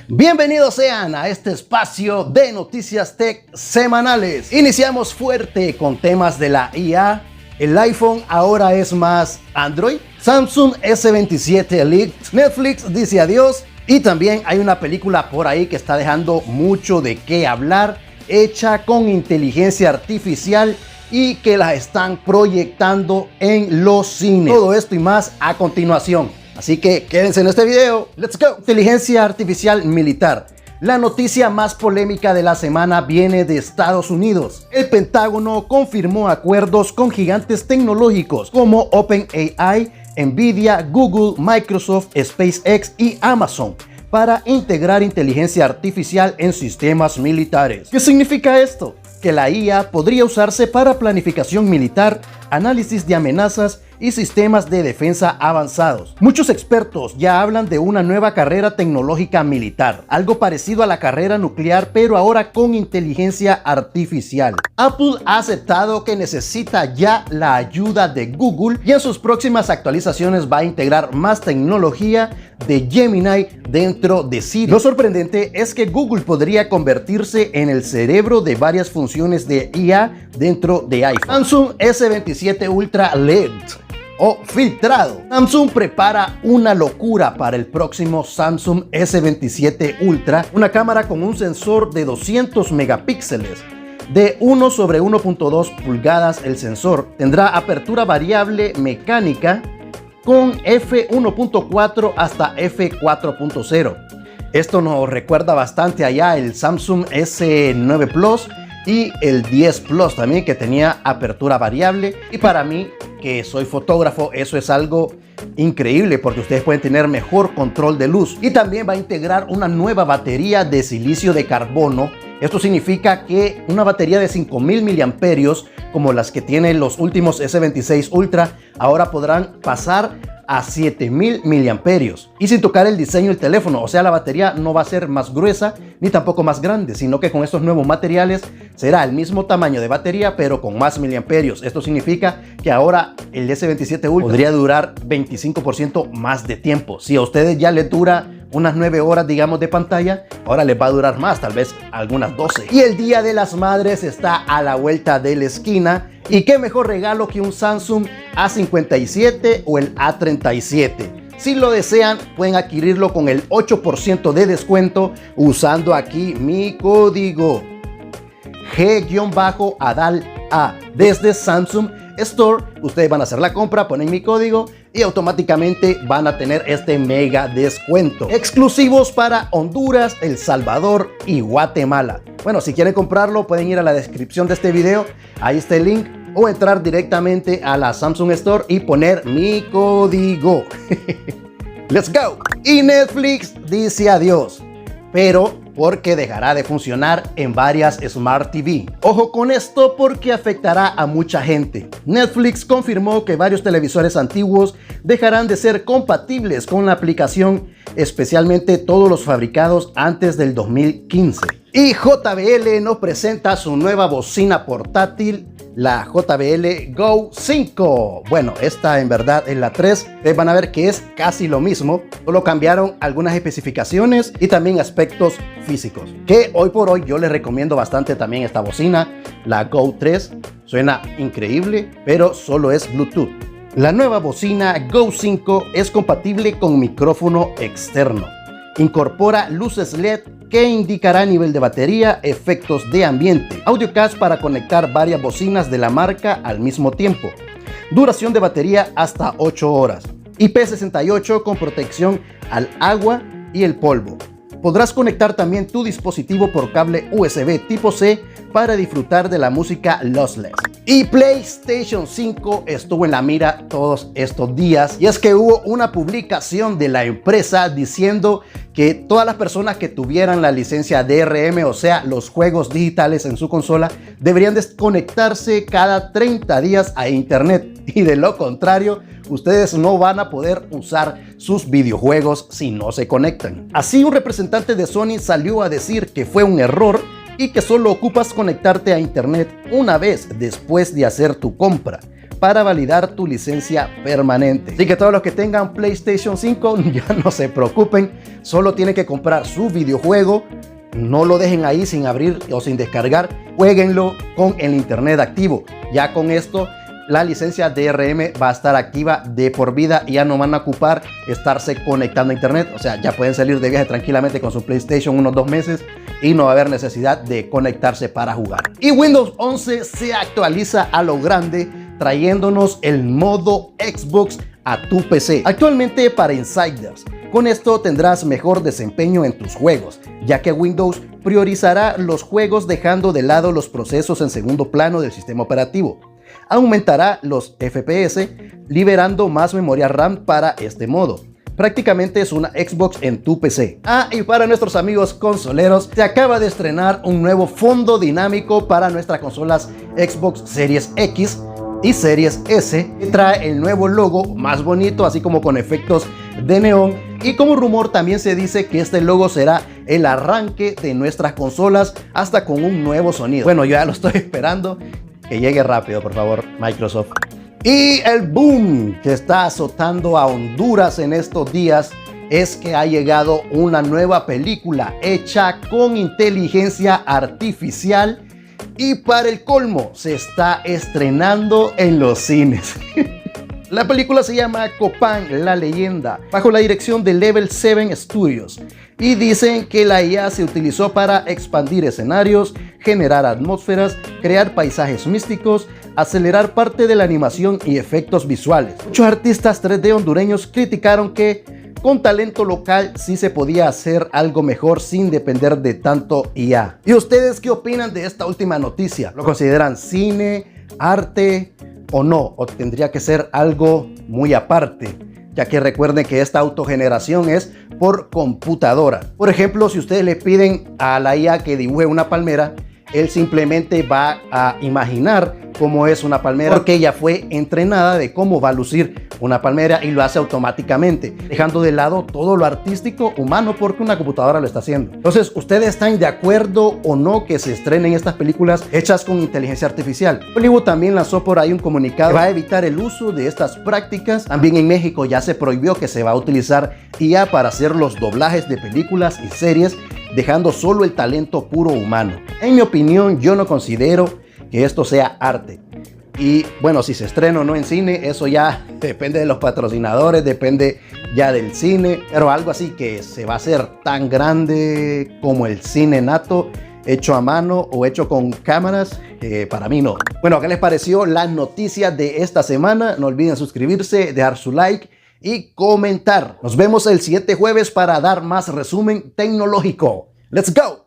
Bienvenidos sean a este espacio de noticias tech semanales. Iniciamos fuerte con temas de la IA. El iPhone ahora es más Android. Samsung S27 Elite. Netflix dice adiós. Y también hay una película por ahí que está dejando mucho de qué hablar, hecha con inteligencia artificial y que la están proyectando en los cines. Todo esto y más a continuación. Así que quédense en este video. ¡Let's go! Inteligencia artificial militar. La noticia más polémica de la semana viene de Estados Unidos. El Pentágono confirmó acuerdos con gigantes tecnológicos como OpenAI, Nvidia, Google, Microsoft, SpaceX y Amazon para integrar inteligencia artificial en sistemas militares. ¿Qué significa esto? Que la IA podría usarse para planificación militar, análisis de amenazas y sistemas de defensa avanzados. Muchos expertos ya hablan de una nueva carrera tecnológica militar, algo parecido a la carrera nuclear, pero ahora con inteligencia artificial. Apple ha aceptado que necesita ya la ayuda de Google y en sus próximas actualizaciones va a integrar más tecnología de Gemini dentro de Siri. Lo sorprendente es que Google podría convertirse en el cerebro de varias funciones de IA dentro de iPhone. Samsung S27 Ultra LED o filtrado. Samsung prepara una locura para el próximo Samsung S27 Ultra, una cámara con un sensor de 200 megapíxeles. De 1 sobre 1.2 pulgadas el sensor tendrá apertura variable mecánica con f1.4 hasta f4.0. Esto nos recuerda bastante allá el Samsung S9 Plus y el 10 Plus también, que tenía apertura variable. Y para mí, que soy fotógrafo, eso es algo increíble porque ustedes pueden tener mejor control de luz. Y también va a integrar una nueva batería de silicio de carbono. Esto significa que una batería de 5000 miliamperios como las que tienen los últimos S26 Ultra ahora podrán pasar a 7000 miliamperios y sin tocar el diseño del teléfono. O sea, la batería no va a ser más gruesa ni tampoco más grande, sino que con estos nuevos materiales será el mismo tamaño de batería pero con más miliamperios. Esto significa que ahora el S27 Ultra podría durar 25% más de tiempo. Si a ustedes ya les dura unas 9 horas, digamos, de pantalla, ahora les va a durar más, tal vez algunas 12. Y el Día de las Madres está a la vuelta de la esquina. Y qué mejor regalo que un Samsung A57 o el A37. Si lo desean, pueden adquirirlo con el 8% de descuento usando aquí mi código G-ADALA desde Samsung Store. Ustedes van a hacer la compra, ponen mi código y automáticamente van a tener este mega descuento. Exclusivos para Honduras, El Salvador y Guatemala. Bueno, si quieren comprarlo, pueden ir a la descripción de este video. Ahí está el link. O entrar directamente a la Samsung Store y poner mi código. Let's go. Y Netflix dice adiós, pero porque dejará de funcionar en varias Smart TV. Ojo con esto porque afectará a mucha gente. Netflix confirmó que varios televisores antiguos dejarán de ser compatibles con la aplicación, especialmente todos los fabricados antes del 2015. Y JBL nos presenta su nueva bocina portátil, la JBL Go 5. Bueno, esta en verdad es la 3. Ustedes van a ver que es casi lo mismo, solo cambiaron algunas especificaciones y también aspectos físicos. Que hoy por hoy yo les recomiendo bastante también esta bocina, la Go 3. Suena increíble, pero solo es Bluetooth. La nueva bocina Go 5 es compatible con micrófono externo. Incorpora luces LED que indicará nivel de batería, efectos de ambiente, AudioCast para conectar varias bocinas de la marca al mismo tiempo, duración de batería hasta 8 horas, IP68 con protección al agua y el polvo. Podrás conectar también tu dispositivo por cable USB tipo C para disfrutar de la música lossless. Y PlayStation 5 estuvo en la mira todos estos días, y es que hubo una publicación de la empresa diciendo que todas las personas que tuvieran la licencia DRM, o sea, los juegos digitales en su consola, deberían desconectarse cada 30 días a internet, y de lo contrario, ustedes no van a poder usar sus videojuegos si no se conectan. Así, un representante de Sony salió a decir que fue un error y que solo ocupas conectarte a internet una vez después de hacer tu compra, para validar tu licencia permanente. Así que todos los que tengan PlayStation 5 ya no se preocupen, solo tienen que comprar su videojuego. No lo dejen ahí sin abrir o sin descargar, jueguenlo con el internet activo. Ya con esto la licencia DRM va a estar activa de por vida y ya no van a ocupar estarse conectando a internet. O sea, ya pueden salir de viaje tranquilamente con su PlayStation unos 2 meses y no va a haber necesidad de conectarse para jugar. Y Windows 11 se actualiza a lo grande, trayéndonos el modo Xbox a tu PC. Actualmente para insiders. Con esto tendrás mejor desempeño en tus juegos, ya que Windows priorizará los juegos dejando de lado los procesos en segundo plano del sistema operativo. Aumentará los FPS, liberando más memoria RAM para este modo. Prácticamente es una Xbox en tu PC. Y para nuestros amigos consoleros, se acaba de estrenar un nuevo fondo dinámico para nuestras consolas Xbox Series X y Series S, que trae el nuevo logo más bonito, así como con efectos de neón, y como rumor también se dice que este logo será el arranque de nuestras consolas, hasta con un nuevo sonido. Bueno, yo ya lo estoy esperando, que llegue rápido, por favor, Microsoft. Y el boom que está azotando a Honduras en estos días es que ha llegado una nueva película hecha con inteligencia artificial. Y para el colmo, se está estrenando en los cines. La película se llama Copán, la leyenda, bajo la dirección de Level 7 Studios. Y dicen que la IA se utilizó para expandir escenarios, generar atmósferas, crear paisajes místicos, acelerar parte de la animación y efectos visuales. Muchos artistas 3D hondureños criticaron que con talento local sí se podía hacer algo mejor sin depender de tanto IA. ¿Y ustedes qué opinan de esta última noticia? ¿Lo consideran cine, arte o no? ¿O tendría que ser algo muy aparte? Ya que recuerden que esta autogeneración es por computadora. Por ejemplo, si ustedes le piden a la IA que dibuje una palmera, él simplemente va a imaginar cómo es una palmera, porque ella fue entrenada de cómo va a lucir una palmera y lo hace automáticamente, dejando de lado todo lo artístico humano porque una computadora lo está haciendo. Entonces, ¿ustedes están de acuerdo o no que se estrenen estas películas hechas con inteligencia artificial? Hollywood también lanzó por ahí un comunicado que va a evitar el uso de estas prácticas. También en México ya se prohibió que se va a utilizar IA para hacer los doblajes de películas y series, dejando solo el talento puro humano. En mi opinión, yo no considero que esto sea arte. Y bueno, si se estrena o no en cine, eso ya depende de los patrocinadores, depende ya del cine. Pero algo así que se va a hacer tan grande como el cine nato, hecho a mano o hecho con cámaras, para mí no. Bueno, ¿qué les pareció las noticias de esta semana? No olviden suscribirse, dejar su like y comentar. Nos vemos el siguiente jueves para dar más resumen tecnológico. ¡Let's go!